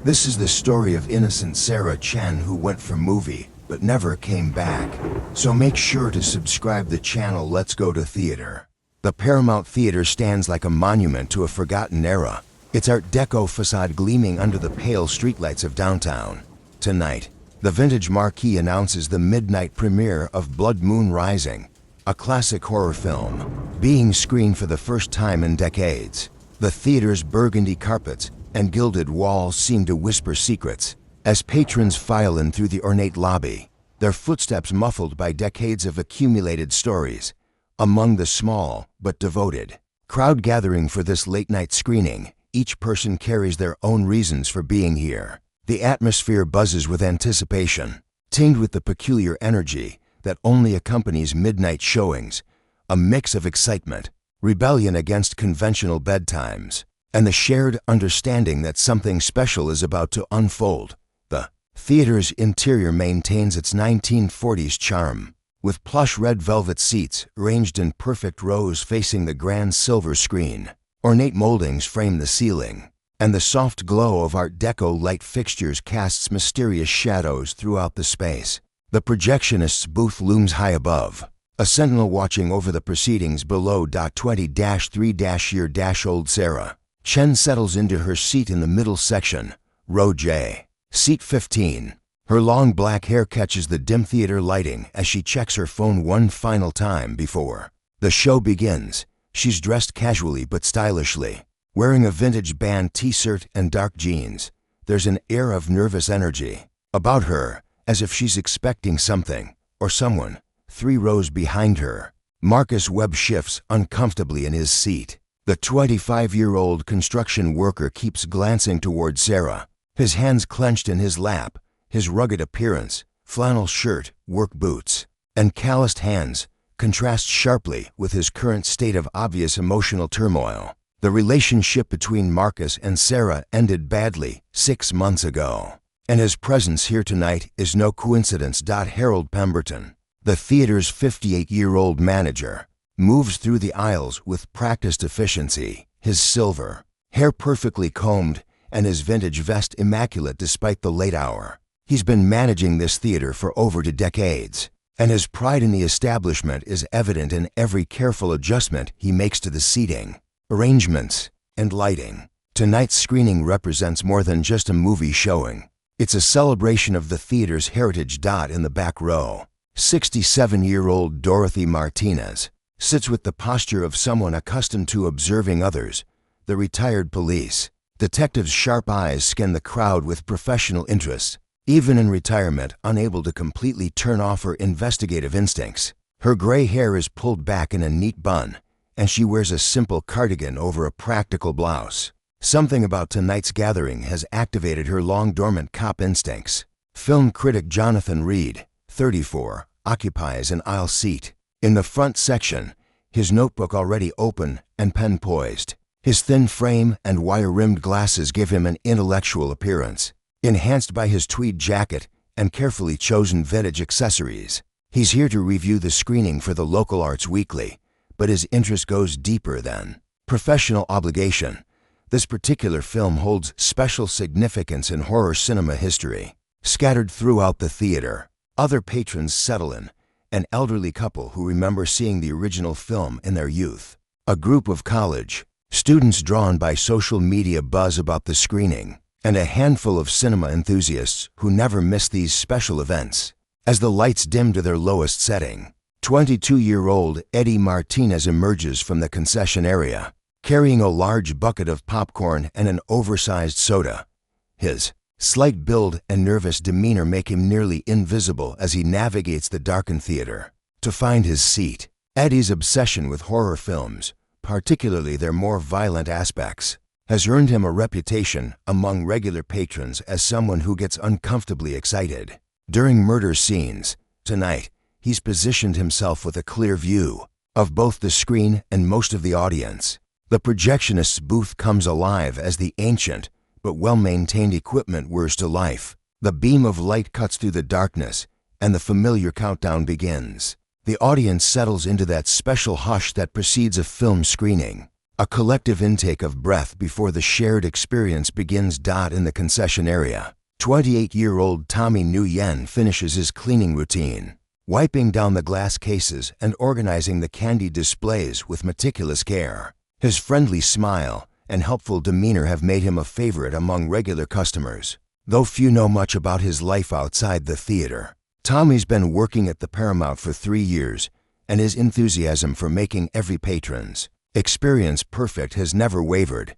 This is the story of innocent Sarah Chen who went for movie, but never came back. So make sure to subscribe the channel. Let's go to theater. The Paramount Theater stands like a monument to a forgotten era, its Art Deco facade gleaming under the pale streetlights of downtown. Tonight, the vintage marquee announces the midnight premiere of Blood Moon Rising, a classic horror film, being screened for the first time in decades. The theater's burgundy carpets and gilded walls seem to whisper secrets as patrons file in through the ornate lobby, their footsteps muffled by decades of accumulated stories. Among the small but devoted crowd gathering for this late-night screening, each person carries their own reasons for being here. The atmosphere buzzes with anticipation, tinged with the peculiar energy that only accompanies midnight showings, a mix of excitement, rebellion against conventional bedtimes, and the shared understanding that something special is about to unfold. The theater's interior maintains its 1940s charm, with plush red velvet seats arranged in perfect rows facing the grand silver screen. Ornate moldings frame the ceiling, and the soft glow of Art Deco light fixtures casts mysterious shadows throughout the space. The projectionist's booth looms high above, a sentinel watching over the proceedings below. 20-3-Year-Old Sarah Chen settles into her seat in the middle section, row J. Seat 15. Her long black hair catches the dim theater lighting as she checks her phone one final time before the show begins. She's dressed casually but stylishly, wearing a vintage band t-shirt and dark jeans. There's an air of nervous energy about her, as if she's expecting something or someone. 3 rows behind her, Marcus Webb shifts uncomfortably in his seat. The 25-year-old construction worker keeps glancing toward Sarah, his hands clenched in his lap, his rugged appearance, flannel shirt, work boots, and calloused hands contrast sharply with his current state of obvious emotional turmoil. The relationship between Marcus and Sarah ended badly 6 months ago, and his presence here tonight is no coincidence. Harold Pemberton, the theater's 58-year-old manager, moves through the aisles with practiced efficiency, his silver hair perfectly combed and his vintage vest immaculate despite the late hour. He's been managing this theater for over 2 decades, and his pride in the establishment is evident in every careful adjustment he makes to the seating, arrangements, and lighting. Tonight's screening represents more than just a movie showing. It's a celebration of the theater's heritage. In the back row, 67-year-old Dorothy Martinez sits with the posture of someone accustomed to observing others. The retired police detective's sharp eyes scan the crowd with professional interest, even in retirement unable to completely turn off her investigative instincts. Her gray hair is pulled back in a neat bun, and she wears a simple cardigan over a practical blouse. Something about tonight's gathering has activated her long-dormant cop instincts. Film critic Jonathan Reed, 34, occupies an aisle seat in the front section, his notebook already open and pen poised. His thin frame and wire-rimmed glasses give him an intellectual appearance, enhanced by his tweed jacket and carefully chosen vintage accessories. He's here to review the screening for the local Arts Weekly, but his interest goes deeper than professional obligation. This particular film holds special significance in horror cinema history. Scattered throughout the theater, other patrons settle in, an elderly couple who remember seeing the original film in their youth, a group of college students drawn by social media buzz about the screening, and a handful of cinema enthusiasts who never miss these special events. As the lights dim to their lowest setting, 22-year-old Eddie Martinez emerges from the concession area, carrying a large bucket of popcorn and an oversized soda. His slight build and nervous demeanor make him nearly invisible as he navigates the darkened theater to find his seat. Eddie's obsession with horror films, particularly their more violent aspects, has earned him a reputation among regular patrons as someone who gets uncomfortably excited during murder scenes. Tonight, he's positioned himself with a clear view of both the screen and most of the audience. The projectionist's booth comes alive as the ancient but well-maintained equipment whirs to life. The beam of light cuts through the darkness, and the familiar countdown begins. The audience settles into that special hush that precedes a film screening. A collective intake of breath before the shared experience begins. In the concession area, 28-year-old Tommy Nguyen finishes his cleaning routine, wiping down the glass cases and organizing the candy displays with meticulous care. His friendly smile and helpful demeanor have made him a favorite among regular customers, though few know much about his life outside the theater. Tommy's been working at the Paramount for 3 years, and his enthusiasm for making every patron's experience perfect has never wavered.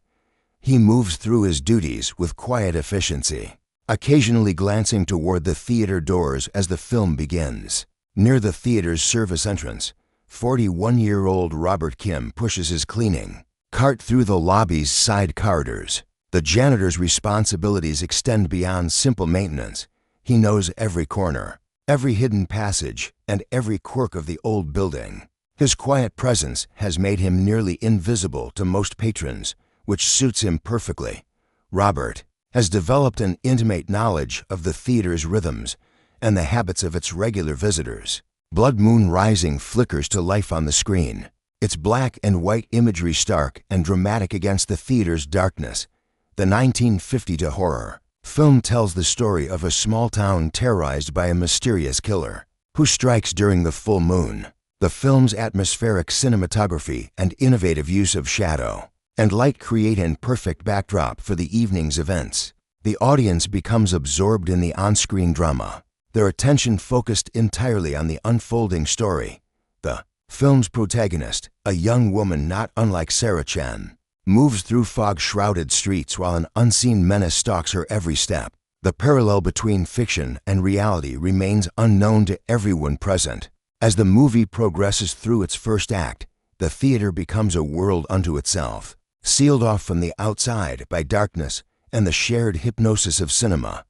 He moves through his duties with quiet efficiency, occasionally glancing toward the theater doors as the film begins. Near the theater's service entrance, 41-year-old Robert Kim pushes his cleaning cart through the lobby's side corridors. The janitor's responsibilities extend beyond simple maintenance. He knows every corner, every hidden passage, and every quirk of the old building. His quiet presence has made him nearly invisible to most patrons, which suits him perfectly. Robert has developed an intimate knowledge of the theater's rhythms and the habits of its regular visitors. Blood Moon Rising flickers to life on the screen, its black and white imagery stark and dramatic against the theater's darkness. The 1950 horror film tells the story of a small town terrorized by a mysterious killer who strikes during the full moon. The film's atmospheric cinematography and innovative use of shadow and light create an perfect backdrop for the evening's events. The audience becomes absorbed in the on-screen drama, their attention focused entirely on the unfolding story. The film's protagonist, a young woman not unlike Sarah Chen, moves through fog-shrouded streets while an unseen menace stalks her every step. The parallel between fiction and reality remains unknown to everyone present. As the movie progresses through its first act, the theater becomes a world unto itself, sealed off from the outside by darkness and the shared hypnosis of cinema.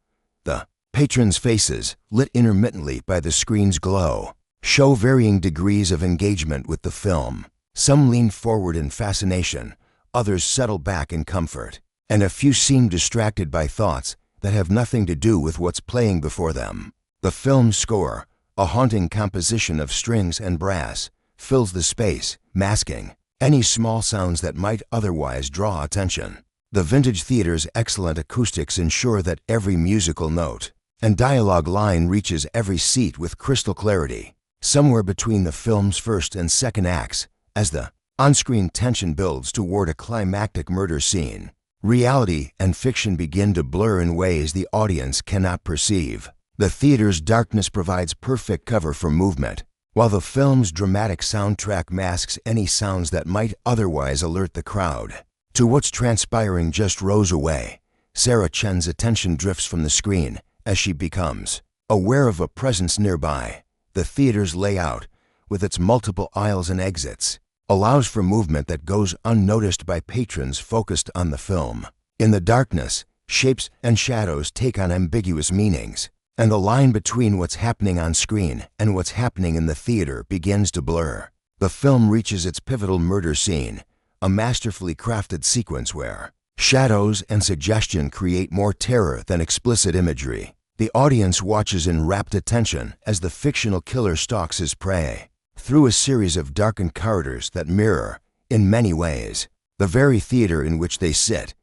The patrons' faces, lit intermittently by the screen's glow, show varying degrees of engagement with the film. Some lean forward in fascination, others settle back in comfort, and a few seem distracted by thoughts that have nothing to do with what's playing before them. The film's score, a haunting composition of strings and brass, fills the space, masking any small sounds that might otherwise draw attention. The vintage theater's excellent acoustics ensure that every musical note and dialogue line reaches every seat with crystal clarity. Somewhere between the film's first and second acts, as the on-screen tension builds toward a climactic murder scene, reality and fiction begin to blur in ways the audience cannot perceive. The theater's darkness provides perfect cover for movement, while the film's dramatic soundtrack masks any sounds that might otherwise alert the crowd to what's transpiring just rows away. Sarah Chen's attention drifts from the screen as she becomes aware of a presence nearby. The theater's layout, with its multiple aisles and exits, allows for movement that goes unnoticed by patrons focused on the film. In the darkness, shapes and shadows take on ambiguous meanings, and the line between what's happening on screen and what's happening in the theater begins to blur. The film reaches its pivotal murder scene, a masterfully crafted sequence where shadows and suggestion create more terror than explicit imagery. The audience watches in rapt attention as the fictional killer stalks his prey through a series of darkened corridors that mirror, in many ways, the very theater in which they sit.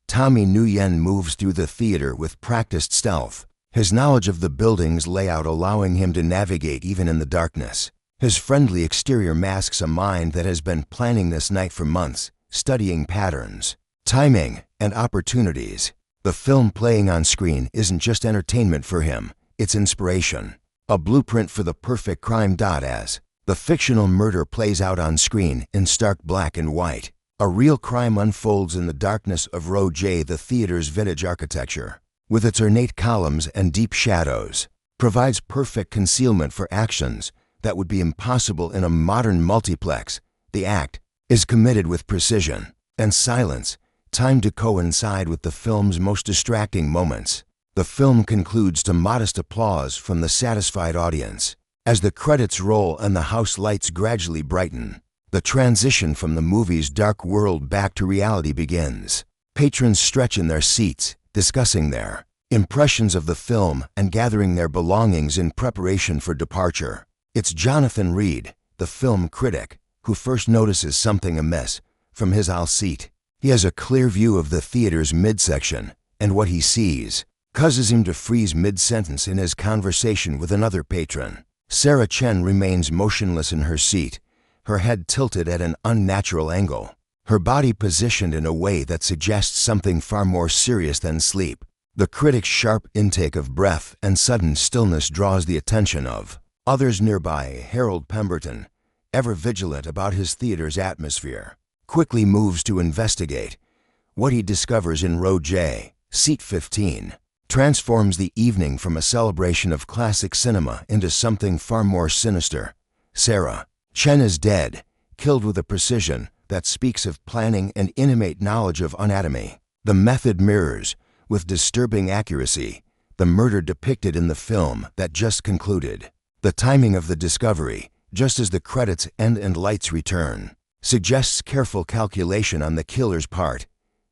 Tommy Nguyen moves through the theater with practiced stealth, his knowledge of the building's layout allowing him to navigate even in the darkness. His friendly exterior masks a mind that has been planning this night for months, studying patterns, timing, and opportunities. The film playing on screen isn't just entertainment for him, it's inspiration, a blueprint for the perfect crime. As the fictional murder plays out on screen in stark black and white, a real crime unfolds in the darkness of Row J. The theater's vintage architecture, with its ornate columns and deep shadows, provides perfect concealment for actions that would be impossible in a modern multiplex. The act is committed with precision and silence, timed to coincide with the film's most distracting moments. The film concludes to modest applause from the satisfied audience. As the credits roll and the house lights gradually brighten, the transition from the movie's dark world back to reality begins. Patrons stretch in their seats, discussing their impressions of the film and gathering their belongings in preparation for departure. It's Jonathan Reed, the film critic, who first notices something amiss, from his aisle seat. He has a clear view of the theater's midsection, and what he sees causes him to freeze mid-sentence in his conversation with another patron. Sarah Chen remains motionless in her seat, her head tilted at an unnatural angle, her body positioned in a way that suggests something far more serious than sleep. The critic's sharp intake of breath and sudden stillness draws the attention of others nearby. Harold Pemberton, ever vigilant about his theater's atmosphere, quickly moves to investigate. What he discovers in row J, seat 15, transforms the evening from a celebration of classic cinema into something far more sinister. Sarah Chen is dead, killed with a precision that speaks of planning and intimate knowledge of anatomy. The method mirrors, with disturbing accuracy, the murder depicted in the film that just concluded. The timing of the discovery, just as the credits end and lights return, suggests careful calculation on the killer's part.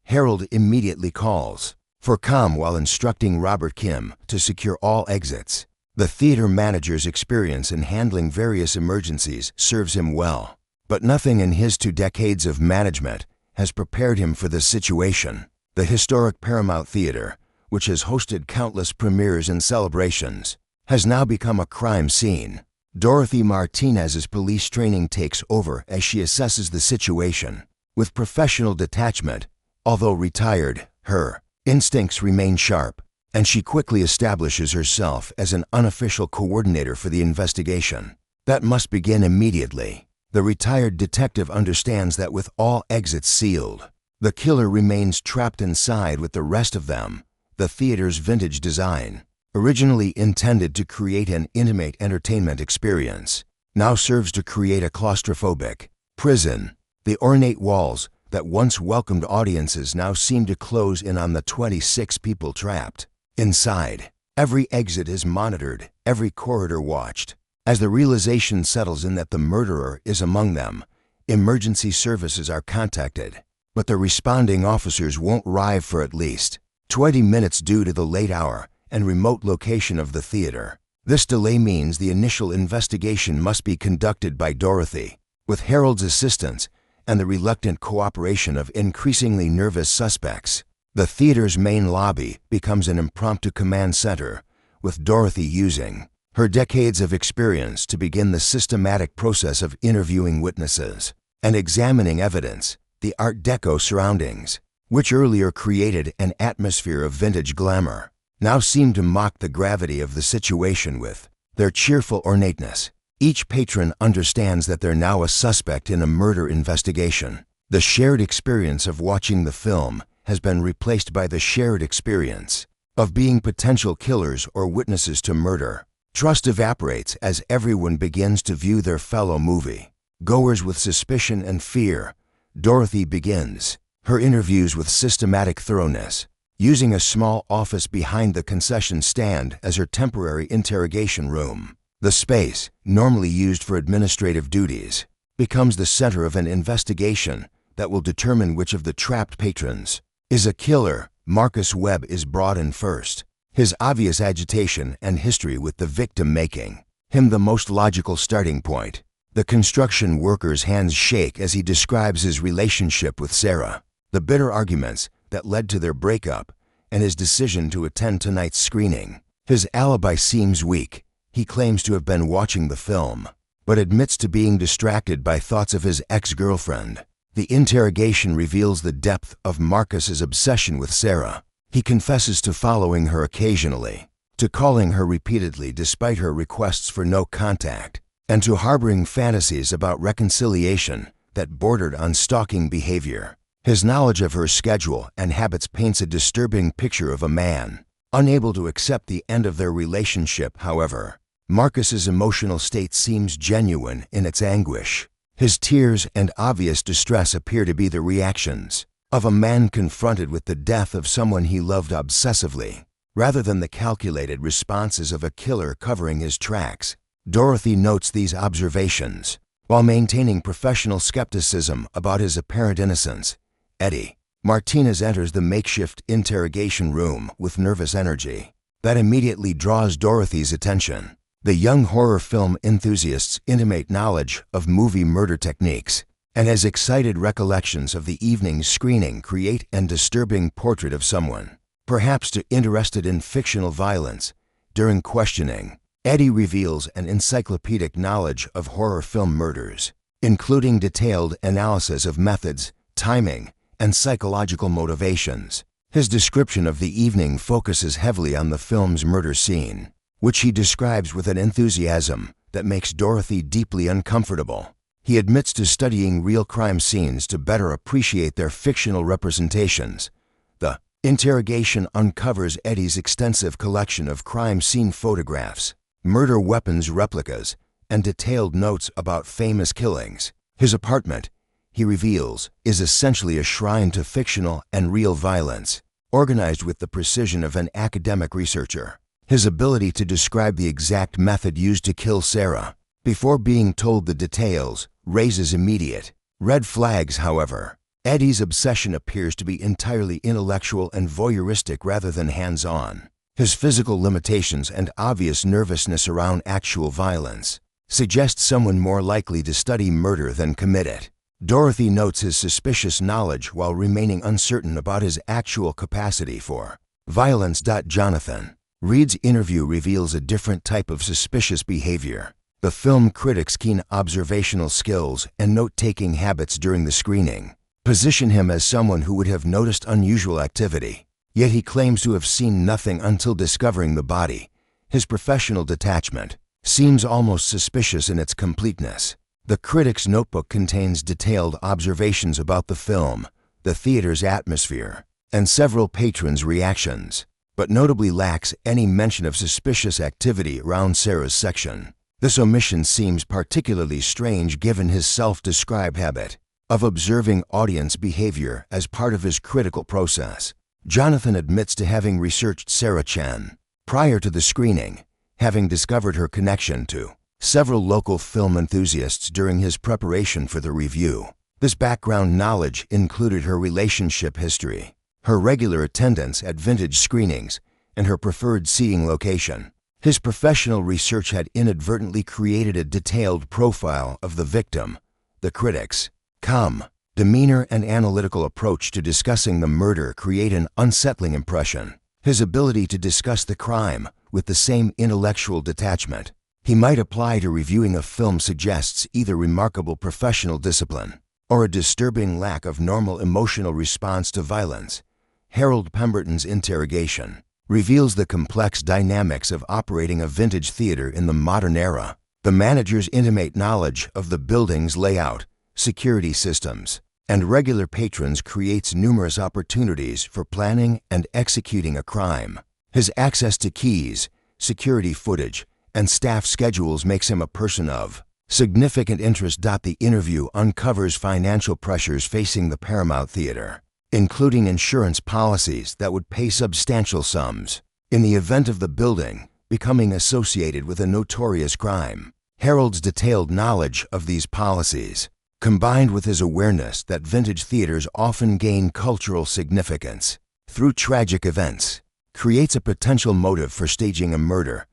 Harold immediately calls for calm while instructing Robert Kim to secure all exits. The theater manager's experience in handling various emergencies serves him well, but nothing in his 2 decades of management has prepared him for this situation. The historic Paramount Theater, which has hosted countless premieres and celebrations, has now become a crime scene. Dorothy Martinez's police training takes over as she assesses the situation. With professional detachment, although retired, her instincts remain sharp, and she quickly establishes herself as an unofficial coordinator for the investigation. That must begin immediately. The retired detective understands that with all exits sealed, the killer remains trapped inside with the rest of them. The theater's vintage design, originally intended to create an intimate entertainment experience, now serves to create a claustrophobic prison. The ornate walls that once welcomed audiences now seem to close in on the 26 people trapped inside. Every exit is monitored, every corridor watched. As the realization settles in that the murderer is among them, emergency services are contacted, but the responding officers won't arrive for at least 20 minutes due to the late hour and remote location of the theater. This delay means the initial investigation must be conducted by Dorothy, with Harold's assistance and the reluctant cooperation of increasingly nervous suspects. The theater's main lobby becomes an impromptu command center, with Dorothy using her decades of experience to begin the systematic process of interviewing witnesses and examining evidence. The Art Deco surroundings, which earlier created an atmosphere of vintage glamour, now seem to mock the gravity of the situation with their cheerful ornateness. Each patron understands that they're now a suspect in a murder investigation. The shared experience of watching the film has been replaced by the shared experience of being potential killers or witnesses to murder. Trust evaporates as everyone begins to view their fellow movie goers with suspicion and fear. Dorothy begins her interviews with systematic thoroughness, using a small office behind the concession stand as her temporary interrogation room. The space, normally used for administrative duties, becomes the center of an investigation that will determine which of the trapped patrons is a killer. Marcus Webb is brought in first, his obvious agitation and history with the victim making him the most logical starting point. The construction worker's hands shake as he describes his relationship with Sarah, the bitter arguments that led to their breakup, and his decision to attend tonight's screening. His alibi seems weak. He claims to have been watching the film, but admits to being distracted by thoughts of his ex-girlfriend. The interrogation reveals the depth of Marcus's obsession with Sarah. He confesses to following her occasionally, to calling her repeatedly despite her requests for no contact, and to harboring fantasies about reconciliation that bordered on stalking behavior. His knowledge of her schedule and habits paints a disturbing picture of a man unable to accept the end of their relationship. However, Marcus's emotional state seems genuine in its anguish. His tears and obvious distress appear to be the reactions of a man confronted with the death of someone he loved obsessively, rather than the calculated responses of a killer covering his tracks. Dorothy notes these observations, while maintaining professional skepticism about his apparent innocence. Eddie Martinez enters the makeshift interrogation room with nervous energy that immediately draws Dorothy's attention. The young horror film enthusiast's intimate knowledge of movie murder techniques and his excited recollections of the evening's screening create a disturbing portrait of someone, perhaps interested in fictional violence. During questioning, Eddie reveals an encyclopedic knowledge of horror film murders, including detailed analysis of methods, timing, and psychological motivations. His description of the evening focuses heavily on the film's murder scene, which he describes with an enthusiasm that makes Dorothy deeply uncomfortable. He admits to studying real crime scenes to better appreciate their fictional representations. The interrogation uncovers Eddie's extensive collection of crime scene photographs, murder weapons replicas, and detailed notes about famous killings. His apartment, he reveals, is essentially a shrine to fictional and real violence, organized with the precision of an academic researcher. His ability to describe the exact method used to kill Sarah, before being told the details, raises immediate red flags. However, Eddie's obsession appears to be entirely intellectual and voyeuristic rather than hands-on. His physical limitations and obvious nervousness around actual violence suggest someone more likely to study murder than commit it. Dorothy notes his suspicious knowledge while remaining uncertain about his actual capacity for violence. Jonathan Reed's interview reveals a different type of suspicious behavior. The film critic's keen observational skills and note-taking habits during the screening position him as someone who would have noticed unusual activity. Yet he claims to have seen nothing until discovering the body. His professional detachment seems almost suspicious in its completeness. The critic's notebook contains detailed observations about the film, the theater's atmosphere, and several patrons' reactions, but notably lacks any mention of suspicious activity around Sarah's section. This omission seems particularly strange given his self-described habit of observing audience behavior as part of his critical process. Jonathan admits to having researched Sarah Chen prior to the screening, having discovered her connection to several local film enthusiasts during his preparation for the review. This background knowledge included her relationship history, her regular attendance at vintage screenings, and her preferred seating location. His professional research had inadvertently created a detailed profile of the victim. The critic's calm demeanor and analytical approach to discussing the murder create an unsettling impression. His ability to discuss the crime with the same intellectual detachment he might apply to reviewing a film suggests either remarkable professional discipline or a disturbing lack of normal emotional response to violence. Harold Pemberton's interrogation reveals the complex dynamics of operating a vintage theater in the modern era. The manager's intimate knowledge of the building's layout, security systems, and regular patrons creates numerous opportunities for planning and executing a crime. His access to keys, security footage, and staff schedules makes him a person of significant interest. The interview uncovers financial pressures facing the Paramount Theater, including insurance policies that would pay substantial sums in the event of the building becoming associated with a notorious crime. Harold's detailed knowledge of these policies, combined with his awareness that vintage theaters often gain cultural significance through tragic events, creates a potential motive for staging a murder.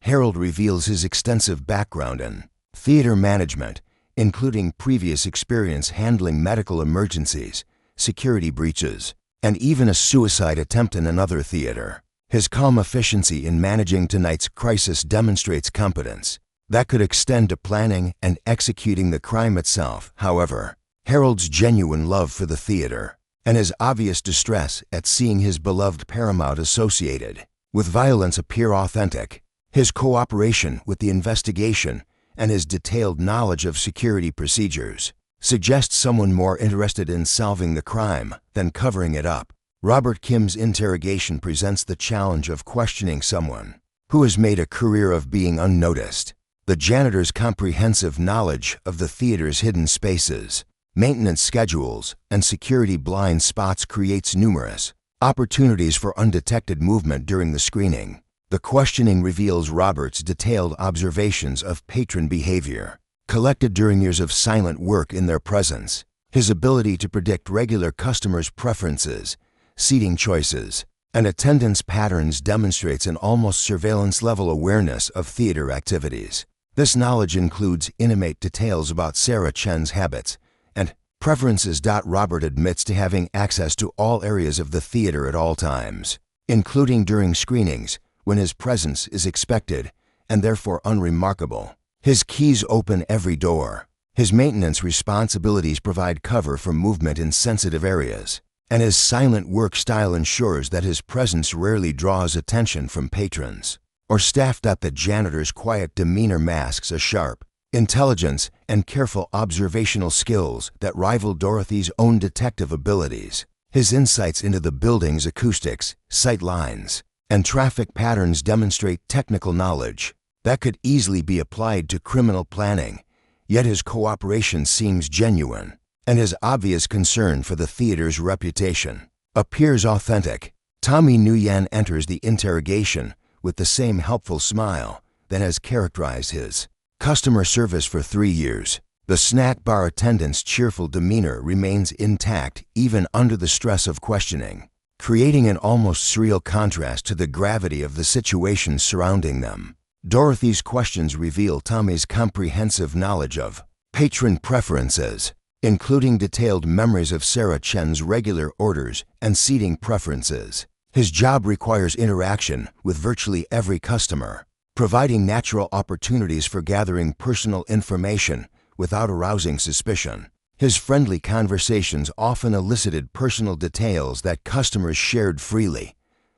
Harold reveals his extensive background in theater management, including previous experience handling medical emergencies, security breaches, and even a suicide attempt in another theater. His calm efficiency in managing tonight's crisis demonstrates competence that could extend to planning and executing the crime itself. However, Harold's genuine love for the theater and his obvious distress at seeing his beloved Paramount associated with violence appear authentic. His cooperation with the investigation and his detailed knowledge of security procedures suggests someone more interested in solving the crime than covering it up. Robert Kim's interrogation presents the challenge of questioning someone who has made a career of being unnoticed. The janitor's comprehensive knowledge of the theater's hidden spaces, maintenance schedules, and security blind spots creates numerous opportunities for undetected movement during the screening. The questioning reveals Robert's detailed observations of patron behavior, collected during years of silent work in their presence. His ability to predict regular customers' preferences, seating choices, and attendance patterns demonstrates an almost surveillance-level awareness of theater activities. This knowledge includes intimate details about Sarah Chen's habits and Preferences. Robert admits to having access to all areas of the theater at all times, including during screenings, when his presence is expected and therefore unremarkable. His keys open every door. His maintenance responsibilities provide cover for movement in sensitive areas, and his silent work style ensures that his presence rarely draws attention from patrons or staff. The janitor's quiet demeanor masks a sharp intelligence and careful observational skills that rival Dorothy's own detective abilities. His insights into the building's acoustics, sight lines, and traffic patterns demonstrate technical knowledge that could easily be applied to criminal planning, yet his cooperation seems genuine, and his obvious concern for the theater's reputation appears authentic. Tommy Nguyen enters the interrogation with the same helpful smile that has characterized his customer service for 3 years. The snack bar attendant's cheerful demeanor remains intact even under the stress of questioning, creating an almost surreal contrast to the gravity of the situation surrounding them. Dorothy's questions reveal Tommy's comprehensive knowledge of patron preferences, including detailed memories of Sarah Chen's regular orders and seating preferences. His job requires interaction with virtually every customer, providing natural opportunities for gathering personal information without arousing suspicion. His friendly conversations often elicited personal details that customers shared freely.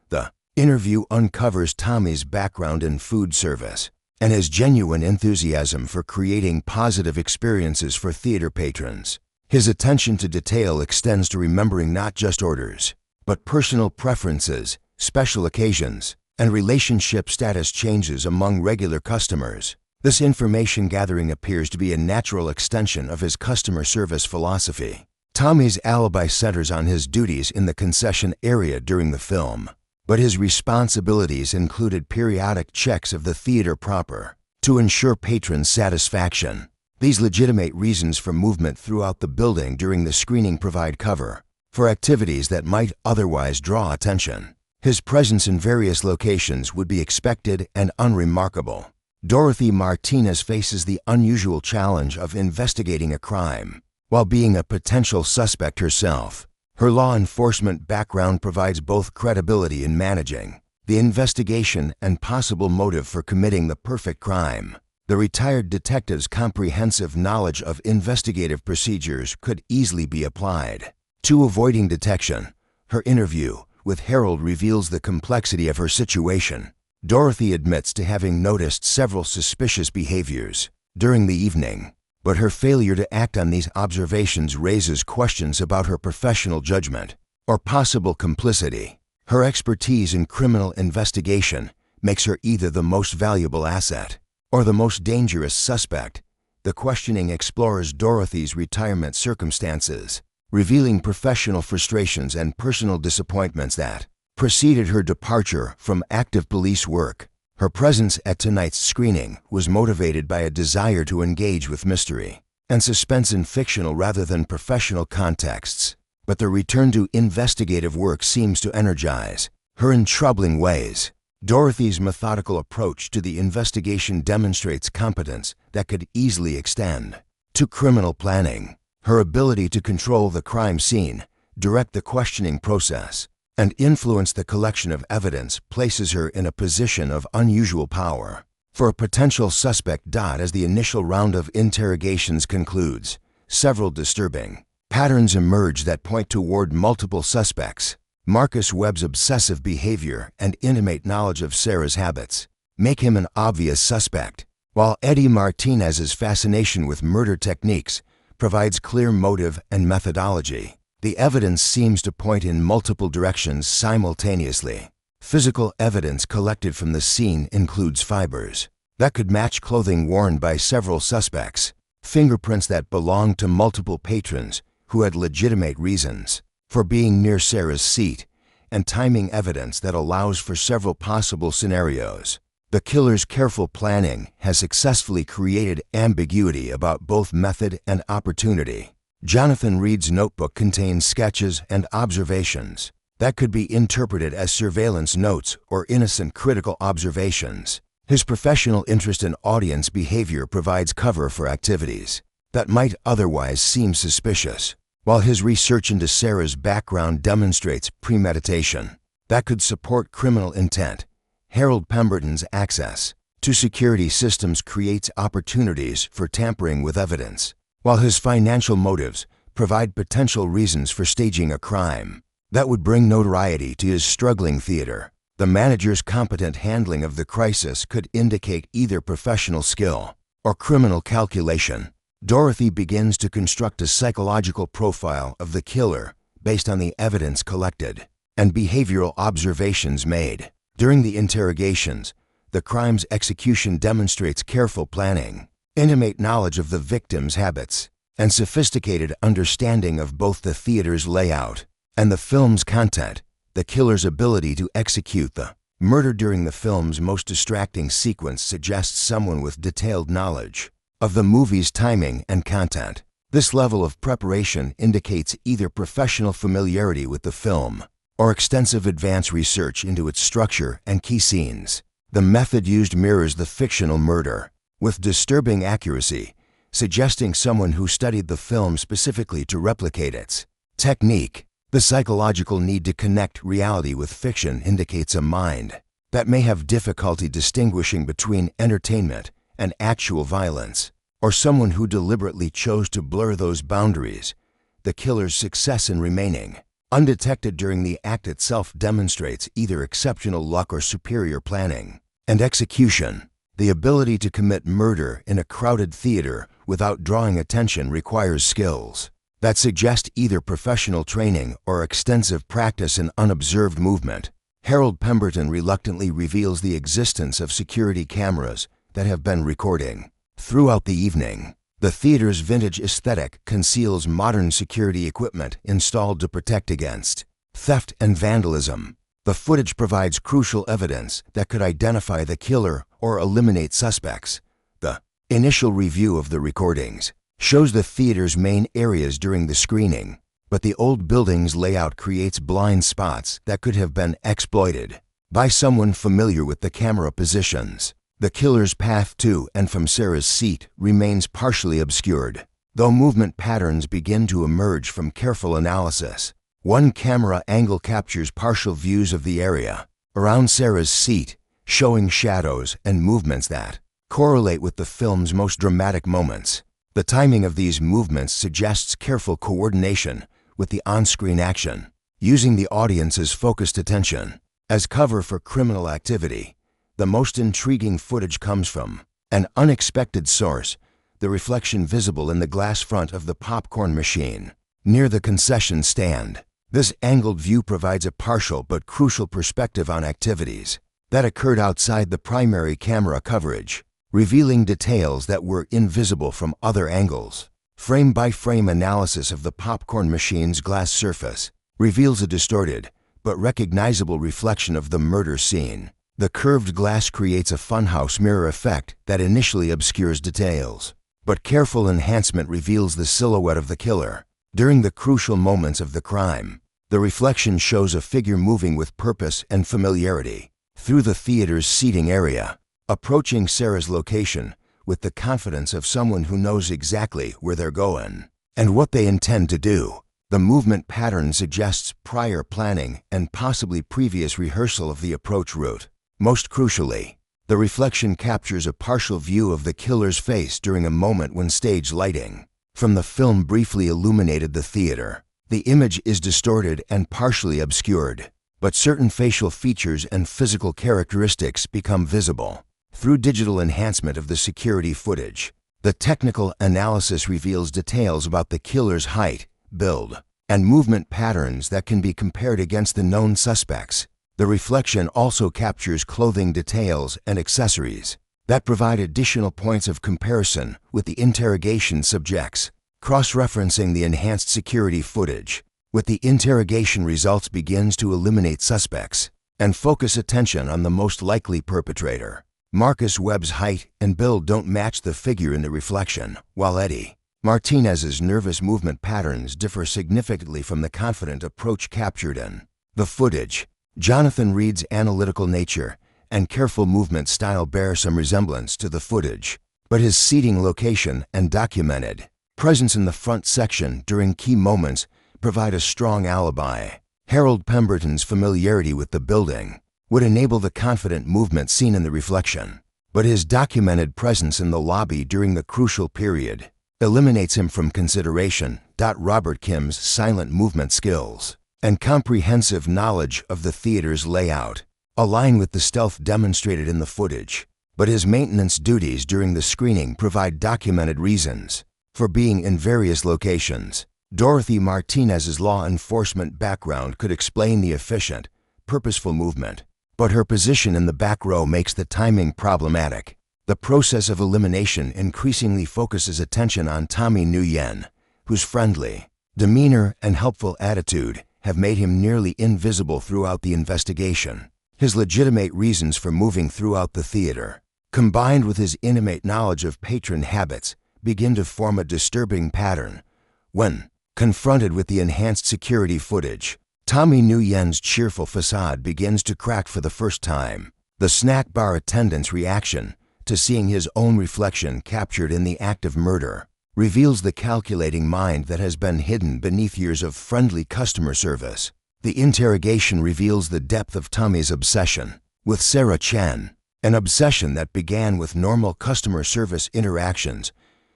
The interview uncovers Tommy's background in food service and his genuine enthusiasm for creating positive experiences for theater patrons. His attention to detail extends to remembering not just orders, but personal preferences, special occasions, and relationship status changes among regular customers. This information gathering appears to be a natural extension of his customer service philosophy. Tommy's alibi centers on his duties in the concession area during the film, but his responsibilities included periodic checks of the theater proper to ensure patron satisfaction. These legitimate reasons for movement throughout the building during the screening provide cover for activities that might otherwise draw attention. His presence in various locations would be expected and unremarkable. Dorothy Martinez faces the unusual challenge of investigating a crime while being a potential suspect herself. Her law enforcement background provides both credibility in managing the investigation and possible motive for committing the perfect crime. The retired detective's comprehensive knowledge of investigative procedures could easily be applied to avoiding detection. Her interview with Harold reveals the complexity of her situation. Dorothy admits to having noticed several suspicious behaviors during the evening, but her failure to act on these observations raises questions about her professional judgment or possible complicity. Her expertise in criminal investigation makes her either the most valuable asset or the most dangerous suspect. The questioning explores Dorothy's retirement circumstances, revealing professional frustrations and personal disappointments that preceded her departure from active police work. Her presence at tonight's screening was motivated by a desire to engage with mystery and suspense in fictional rather than professional contexts. But the return to investigative work seems to energize her in troubling ways. Dorothy's methodical approach to the investigation demonstrates competence that could easily extend to criminal planning. Her ability to control the crime scene, direct the questioning process, and influence the collection of evidence places her in a position of unusual power. For a potential suspect. As the initial round of interrogations concludes, several disturbing patterns emerge that point toward multiple suspects. Marcus Webb's obsessive behavior and intimate knowledge of Sarah's habits make him an obvious suspect, while Eddie Martinez's fascination with murder techniques provides clear motive and methodology. The evidence seems to point in multiple directions simultaneously. Physical evidence collected from the scene includes fibers that could match clothing worn by several suspects, fingerprints that belong to multiple patrons who had legitimate reasons for being near Sarah's seat, and timing evidence that allows for several possible scenarios. The killer's careful planning has successfully created ambiguity about both method and opportunity. Jonathan Reed's notebook contains sketches and observations that could be interpreted as surveillance notes or innocent critical observations. His professional interest in audience behavior provides cover for activities that might otherwise seem suspicious. While his research into Sarah's background demonstrates premeditation that could support criminal intent, Harold Pemberton's access to security systems creates opportunities for tampering with evidence, while his financial motives provide potential reasons for staging a crime that would bring notoriety to his struggling theater. The manager's competent handling of the crisis could indicate either professional skill or criminal calculation. Dorothy begins to construct a psychological profile of the killer based on the evidence collected and behavioral observations made. During the interrogations, the crime's execution demonstrates careful planning, intimate knowledge of the victim's habits, and sophisticated understanding of both the theater's layout and the film's content. The killer's ability to execute the murder during the film's most distracting sequence suggests someone with detailed knowledge of the movie's timing and content. This level of preparation indicates either professional familiarity with the film or extensive advanced research into its structure and key scenes. The method used mirrors the fictional murder with disturbing accuracy, suggesting someone who studied the film specifically to replicate its technique. The psychological need to connect reality with fiction indicates a mind that may have difficulty distinguishing between entertainment and actual violence, or someone who deliberately chose to blur those boundaries. The killer's success in remaining undetected during the act itself demonstrates either exceptional luck or superior planning and execution. The ability to commit murder in a crowded theater without drawing attention requires skills that suggest either professional training or extensive practice in unobserved movement. Harold Pemberton reluctantly reveals the existence of security cameras that have been recording throughout the evening. The theater's vintage aesthetic conceals modern security equipment installed to protect against theft and vandalism. The footage provides crucial evidence that could identify the killer or eliminate suspects. The initial review of the recordings shows the theater's main areas during the screening, but the old building's layout creates blind spots that could have been exploited by someone familiar with the camera positions. The killer's path to and from Sarah's seat remains partially obscured, though movement patterns begin to emerge from careful analysis. One camera angle captures partial views of the area around Sarah's seat, showing shadows and movements that correlate with the film's most dramatic moments. The timing of these movements suggests careful coordination with the on-screen action, using the audience's focused attention as cover for criminal activity. The most intriguing footage comes from an unexpected source, the reflection visible in the glass front of the popcorn machine near the concession stand. This angled view provides a partial but crucial perspective on activities that occurred outside the primary camera coverage, revealing details that were invisible from other angles. Frame-by-frame analysis of the popcorn machine's glass surface reveals a distorted but recognizable reflection of the murder scene. The curved glass creates a funhouse mirror effect that initially obscures details, but careful enhancement reveals the silhouette of the killer. During the crucial moments of the crime, the reflection shows a figure moving with purpose and familiarity through the theater's seating area, approaching Sarah's location with the confidence of someone who knows exactly where they're going and what they intend to do. The movement pattern suggests prior planning and possibly previous rehearsal of the approach route. Most crucially, the reflection captures a partial view of the killer's face during a moment when stage lighting from the film briefly illuminated the theater. The image is distorted and partially obscured, but certain facial features and physical characteristics become visible through digital enhancement of the security footage. The technical analysis reveals details about the killer's height, build, and movement patterns that can be compared against the known suspects. The reflection also captures clothing details and accessories that provide additional points of comparison with the interrogation subjects. Cross-referencing the enhanced security footage with the interrogation results begins to eliminate suspects and focus attention on the most likely perpetrator. Marcus Webb's height and build don't match the figure in the reflection, while Eddie Martinez's nervous movement patterns differ significantly from the confident approach captured in the footage. Jonathan Reed's analytical nature and careful movement style bear some resemblance to the footage, but his seating location and documented presence in the front section during key moments provide a strong alibi. Harold Pemberton's familiarity with the building would enable the confident movement seen in the reflection, but his documented presence in the lobby during the crucial period eliminates him from consideration. Robert Kim's silent movement skills and comprehensive knowledge of the theater's layout align with the stealth demonstrated in the footage, but his maintenance duties during the screening provide documented reasons for being in various locations. Dorothy Martinez's law enforcement background could explain the efficient, purposeful movement, but her position in the back row makes the timing problematic. The process of elimination increasingly focuses attention on Tommy Nguyen, whose friendly demeanor and helpful attitude have made him nearly invisible throughout the investigation. His legitimate reasons for moving throughout the theater, combined with his intimate knowledge of patron habits, begin to form a disturbing pattern. When confronted with the enhanced security footage, Tommy Nguyen's cheerful facade begins to crack for the first time. The snack bar attendant's reaction to seeing his own reflection captured in the act of murder reveals the calculating mind that has been hidden beneath years of friendly customer service. The interrogation reveals the depth of Tommy's obsession with Sarah Chen, an obsession that began with normal customer service interactions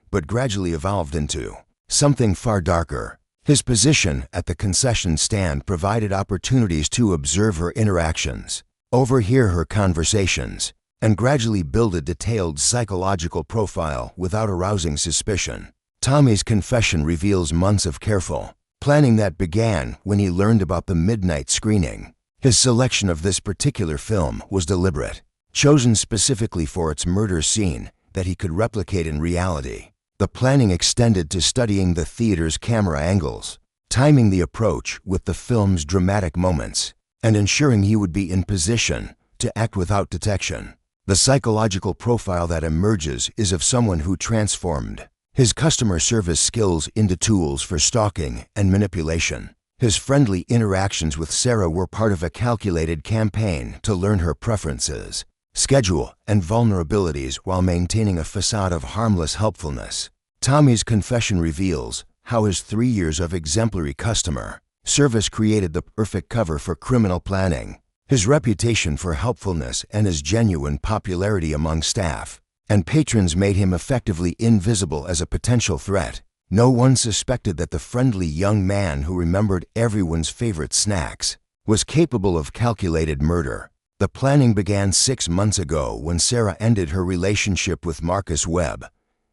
but gradually evolved into something far darker. His position at the concession stand provided opportunities to observe her interactions, overhear her conversations, and gradually build a detailed psychological profile without arousing suspicion. Tommy's confession reveals months of careful planning that began when he learned about the midnight screening. His selection of this particular film was deliberate, chosen specifically for its murder scene that he could replicate in reality. The planning extended to studying the theater's camera angles, timing the approach with the film's dramatic moments, and ensuring he would be in position to act without detection. The psychological profile that emerges is of someone who transformed his customer service skills into tools for stalking and manipulation. His friendly interactions with Sarah were part of a calculated campaign to learn her preferences, schedule, and vulnerabilities while maintaining a facade of harmless helpfulness. Tommy's confession reveals how his 3 years of exemplary customer service created the perfect cover for criminal planning. His reputation for helpfulness and his genuine popularity among staff and patrons made him effectively invisible as a potential threat. No one suspected that the friendly young man who remembered everyone's favorite snacks was capable of calculated murder. The planning began 6 months ago when Sarah ended her relationship with Marcus Webb.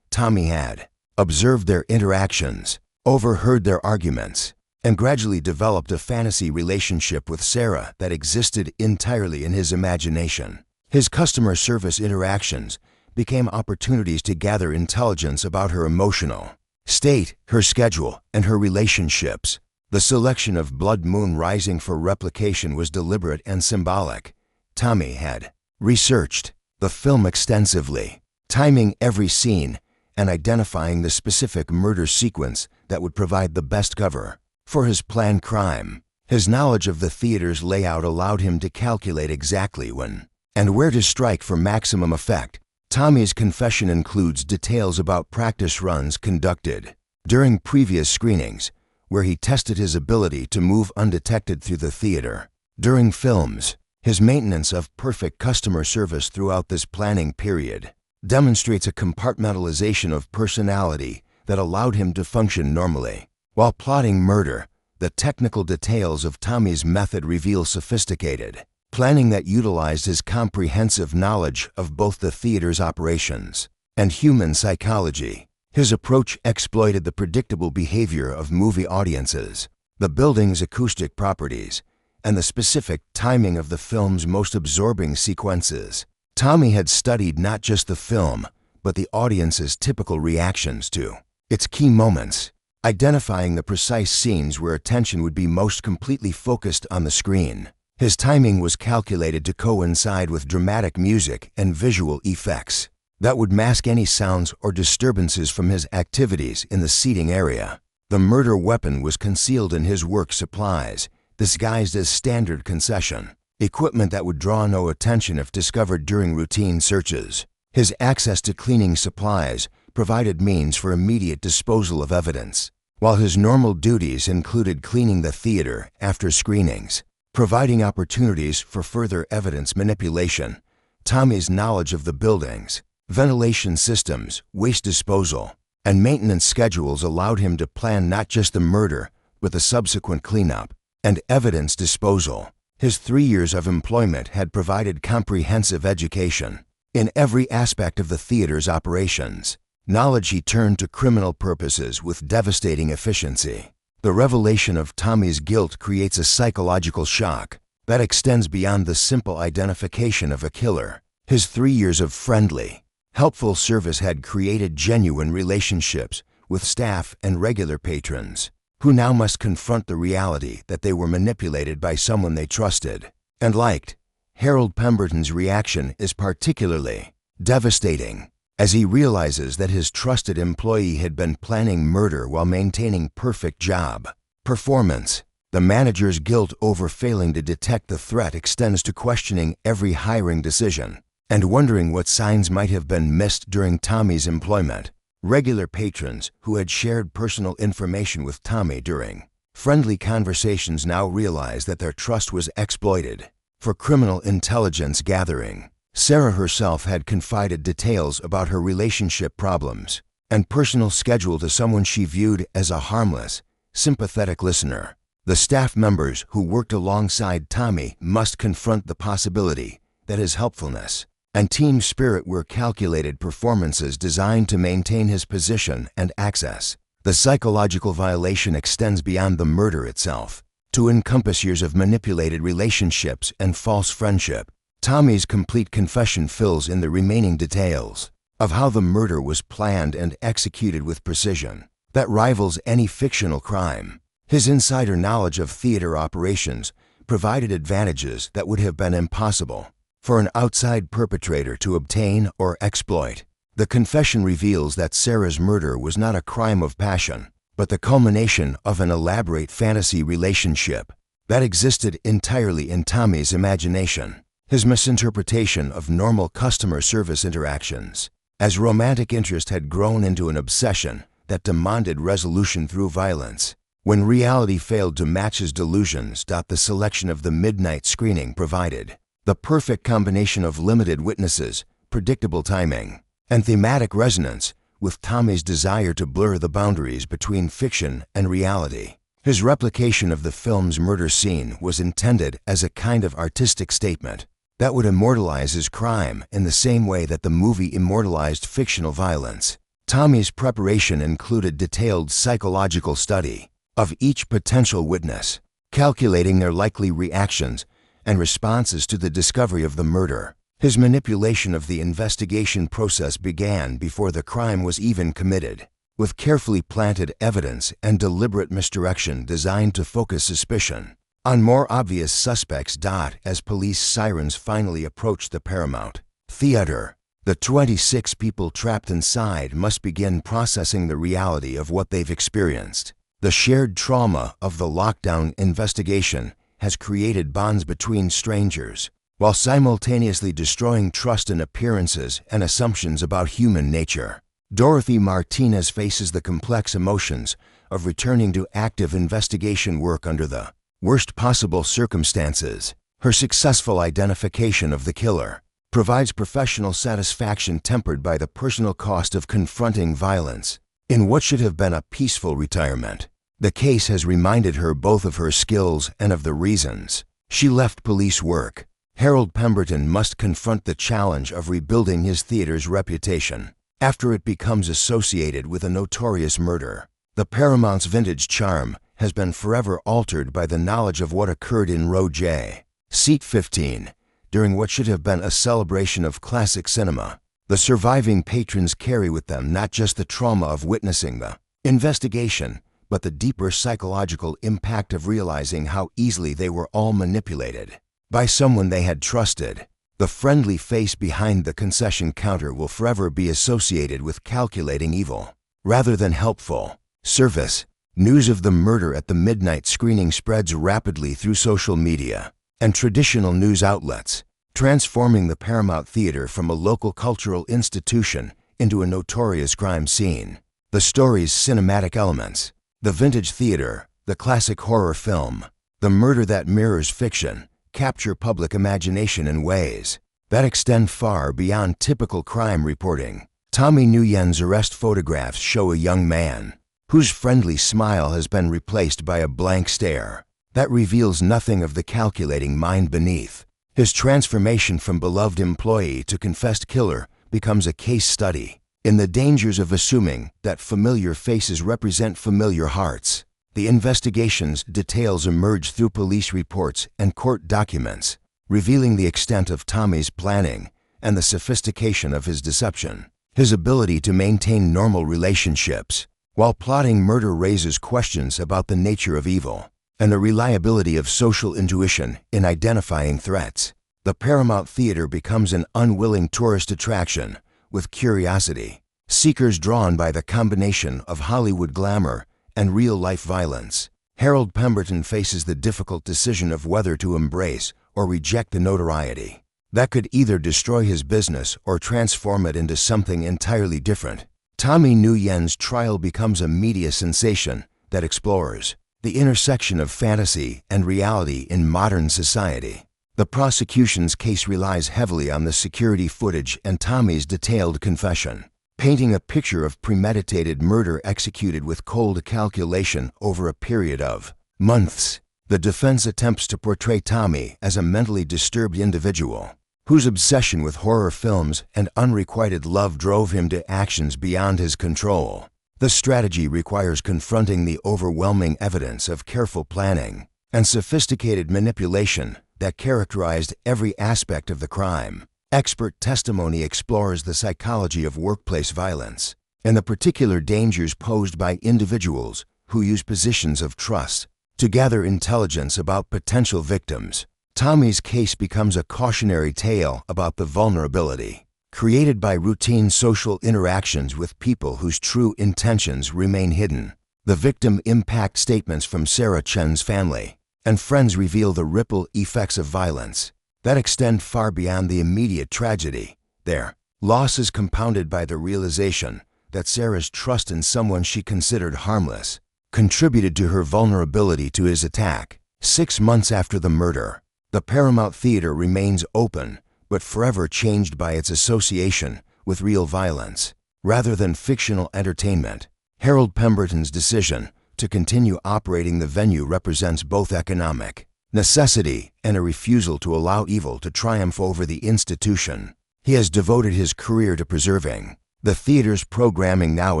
Tommy had observed their interactions, overheard their arguments, and gradually developed a fantasy relationship with Sarah that existed entirely in his imagination. His customer service interactions became opportunities to gather intelligence about her emotional state, her schedule, and her relationships. The selection of Blood Moon Rising for replication was deliberate and symbolic. Tommy had researched the film extensively, timing every scene and identifying the specific murder sequence that would provide the best cover for his planned crime. His knowledge of the theater's layout allowed him to calculate exactly when and where to strike for maximum effect. Tommy's confession includes details about practice runs conducted during previous screenings, where he tested his ability to move undetected through the theater. During films, his maintenance of perfect customer service throughout this planning period demonstrates a compartmentalization of personality that allowed him to function normally. While plotting murder, the technical details of Tommy's method reveal sophisticated planning that utilized his comprehensive knowledge of both the theater's operations and human psychology. His approach exploited the predictable behavior of movie audiences, the building's acoustic properties, and the specific timing of the film's most absorbing sequences. Tommy had studied not just the film, but the audience's typical reactions to its key moments, identifying the precise scenes where attention would be most completely focused on the screen. His timing was calculated to coincide with dramatic music and visual effects that would mask any sounds or disturbances from his activities in the seating area. The murder weapon was concealed in his work supplies, disguised as standard concession equipment that would draw no attention if discovered during routine searches. His access to cleaning supplies provided means for immediate disposal of evidence, while his normal duties included cleaning the theater after screenings, providing opportunities for further evidence manipulation. Tommy's knowledge of the buildings, ventilation systems, waste disposal, and maintenance schedules allowed him to plan not just the murder, but the subsequent cleanup and evidence disposal. His 3 years of employment had provided comprehensive education in every aspect of the theater's operations, knowledge he turned to criminal purposes with devastating efficiency. The revelation of Tommy's guilt creates a psychological shock that extends beyond the simple identification of a killer. His 3 years of friendly, helpful service had created genuine relationships with staff and regular patrons, who now must confront the reality that they were manipulated by someone they trusted and liked. Harold Pemberton's reaction is particularly devastating as he realizes that his trusted employee had been planning murder while maintaining perfect job performance. The manager's guilt over failing to detect the threat extends to questioning every hiring decision and wondering what signs might have been missed during Tommy's employment. Regular patrons who had shared personal information with Tommy during friendly conversations now realized that their trust was exploited for criminal intelligence gathering. Sarah herself had confided details about her relationship problems and personal schedule to someone she viewed as a harmless, sympathetic listener. The staff members who worked alongside Tommy must confront the possibility that his helpfulness and team spirit were calculated performances designed to maintain his position and access. The psychological violation extends beyond the murder itself to encompass years of manipulated relationships and false friendship. Tommy's complete confession fills in the remaining details of how the murder was planned and executed with precision that rivals any fictional crime. His insider knowledge of theater operations provided advantages that would have been impossible for an outside perpetrator to obtain or exploit. The confession reveals that Sarah's murder was not a crime of passion, but the culmination of an elaborate fantasy relationship that existed entirely in Tommy's imagination. His misinterpretation of normal customer service interactions, as romantic interest had grown into an obsession that demanded resolution through violence. When reality failed to match his delusions, the selection of the midnight screening provided the perfect combination of limited witnesses, predictable timing, and thematic resonance with Tommy's desire to blur the boundaries between fiction and reality. His replication of the film's murder scene was intended as a kind of artistic statement that would immortalize his crime in the same way that the movie immortalized fictional violence. Tommy's preparation included detailed psychological study of each potential witness, calculating their likely reactions and responses to the discovery of the murder. His manipulation of the investigation process began before the crime was even committed, with carefully planted evidence and deliberate misdirection designed to focus suspicion on more obvious suspects. As police sirens finally approached the Paramount Theater, the 26 people trapped inside must begin processing the reality of what they've experienced. The shared trauma of the lockdown investigation has created bonds between strangers, while simultaneously destroying trust in appearances and assumptions about human nature. Dorothy Martinez faces the complex emotions of returning to active investigation work under the worst possible circumstances. Her successful identification of the killer provides professional satisfaction tempered by the personal cost of confronting violence in what should have been a peaceful retirement. The case has reminded her both of her skills and of the reasons she left police work. Harold Pemberton must confront the challenge of rebuilding his theater's reputation after it becomes associated with a notorious murder. The Paramount's vintage charm has been forever altered by the knowledge of what occurred in Row J, Seat 15, during what should have been a celebration of classic cinema. The surviving patrons carry with them not just the trauma of witnessing the investigation, but the deeper psychological impact of realizing how easily they were all manipulated by someone they had trusted. The friendly face behind the concession counter will forever be associated with calculating evil rather than helpful service. News of the murder at the midnight screening spreads rapidly through social media and traditional news outlets, transforming the Paramount Theater from a local cultural institution into a notorious crime scene. The story's cinematic elements, the vintage theater, the classic horror film, the murder that mirrors fiction, capture public imagination in ways that extend far beyond typical crime reporting. Tommy Nguyen's arrest photographs show a young man whose friendly smile has been replaced by a blank stare that reveals nothing of the calculating mind beneath. His transformation from beloved employee to confessed killer becomes a case study in the dangers of assuming that familiar faces represent familiar hearts. The investigation's details emerge through police reports and court documents, revealing the extent of Tommy's planning and the sophistication of his deception. His ability to maintain normal relationships while plotting murder raises questions about the nature of evil and the reliability of social intuition in identifying threats. The Paramount Theater becomes an unwilling tourist attraction, with curiosity seekers drawn by the combination of Hollywood glamour and real-life violence. Harold Pemberton faces the difficult decision of whether to embrace or reject the notoriety that could either destroy his business or transform it into something entirely different. Tommy Nguyen's trial becomes a media sensation that explores the intersection of fantasy and reality in modern society. The prosecution's case relies heavily on the security footage and Tommy's detailed confession, painting a picture of premeditated murder executed with cold calculation over a period of months. The defense attempts to portray Tommy as a mentally disturbed individual whose obsession with horror films and unrequited love drove him to actions beyond his control. The strategy requires confronting the overwhelming evidence of careful planning and sophisticated manipulation that characterized every aspect of the crime. Expert testimony explores the psychology of workplace violence and the particular dangers posed by individuals who use positions of trust to gather intelligence about potential victims. Tommy's case becomes a cautionary tale about the vulnerability created by routine social interactions with people whose true intentions remain hidden. The victim impact statements from Sarah Chen's family and friends reveal the ripple effects of violence that extend far beyond the immediate tragedy. Their loss is compounded by the realization that Sarah's trust in someone she considered harmless contributed to her vulnerability to his attack. 6 months after the murder, the Paramount Theater remains open, but forever changed by its association with real violence, rather than fictional entertainment. Harold Pemberton's decision to continue operating the venue represents both economic necessity and a refusal to allow evil to triumph over the institution. He has devoted his career to preserving. The theater's programming now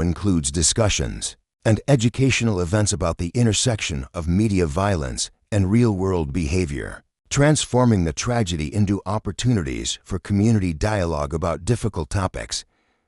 includes discussions and educational events about the intersection of media violence and real-world behavior, transforming the tragedy into opportunities for community dialogue about difficult topics.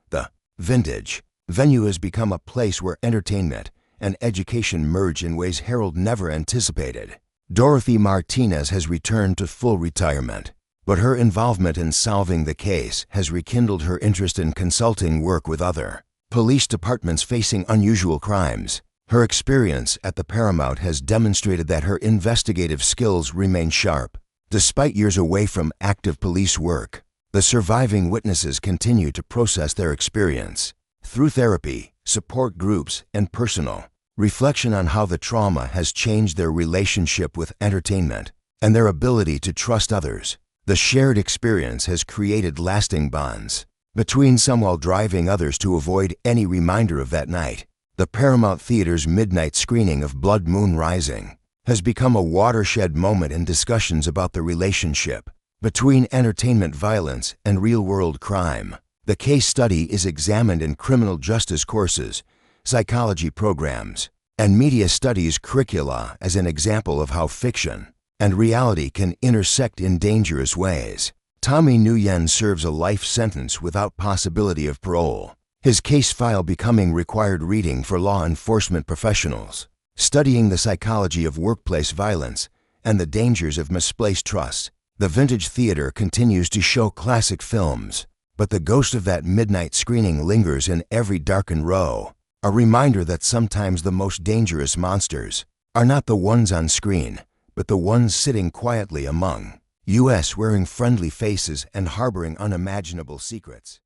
The vintage venue has become a place where entertainment and education merge in ways Harold never anticipated. Dorothy Martinez has returned to full retirement, but her involvement in solving the case has rekindled her interest in consulting work with other police departments facing unusual crimes. Her experience at the Paramount has demonstrated that her investigative skills remain sharp. Despite years away from active police work, the surviving witnesses continue to process their experience through therapy, support groups, and personal reflection on how the trauma has changed their relationship with entertainment and their ability to trust others. The shared experience has created lasting bonds between some while driving others to avoid any reminder of that night. The Paramount Theater's midnight screening of Blood Moon Rising has become a watershed moment in discussions about the relationship between entertainment violence and real-world crime. The case study is examined in criminal justice courses, psychology programs, and media studies curricula as an example of how fiction and reality can intersect in dangerous ways. Tommy Nguyen serves a life sentence without possibility of parole, his case file becoming required reading for law enforcement professionals, studying the psychology of workplace violence and the dangers of misplaced trust. The Vintage Theater continues to show classic films, but the ghost of that midnight screening lingers in every darkened row, a reminder that sometimes the most dangerous monsters are not the ones on screen, but the ones sitting quietly among us, wearing friendly faces and harboring unimaginable secrets.